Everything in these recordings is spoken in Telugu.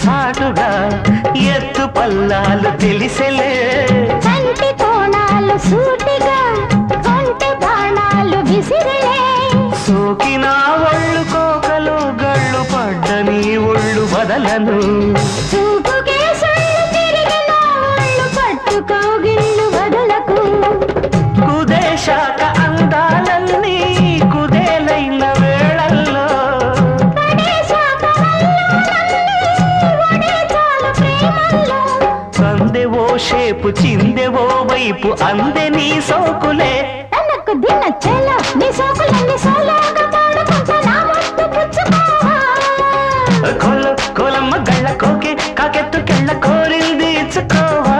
చాటుగా ఎత్తు పల్లాలు తెలిసెలే కంటి కోణాలు సూటిగా కొంటె బాణాలు విసిరలే సోకిన ఒళ్ళు కోకలు గళ్ళు పడ్డ నీ ఒళ్ళు బదలను చూపుకే సొళ్ళు తిరిగిన ఒళ్ళు పట్టుకోగిళ్ళు వదలకు కుదేశాక అందాలన్నీ కుదేలైన వేళల్లో సందెవో షేపు చిందెవో వైపు అందే నీ సోకులే తనకు దిన చెల నీ సోకులన్నీ సోలాగా పాడుకుంటా నా ముద్దు పుచ్చుకోవా కోలమ్మ గళ్ళ కోకే కాకెత్తు కెళ్ళ కోరింది ఇచ్చుకోవా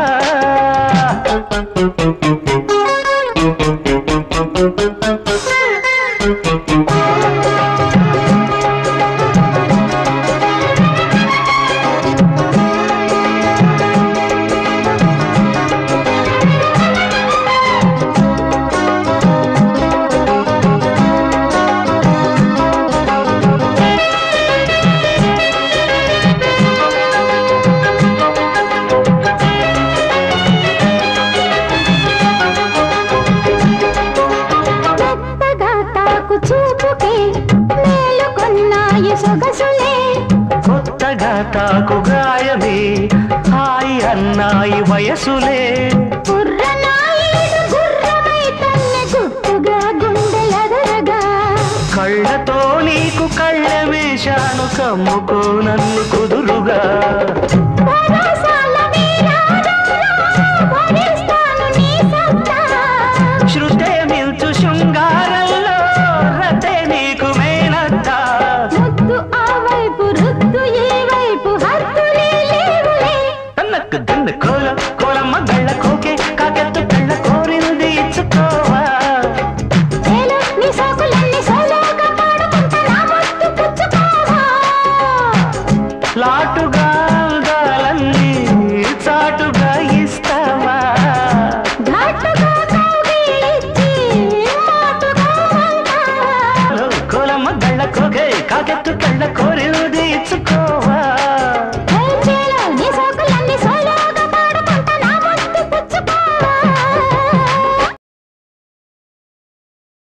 కొత్తగా తాకు గాయమే హాయి అన్నాయి వయసులే కళ్ళతో నీకు కళ్ళ వేశాను కమ్ముకో నన్ను కుదురుగా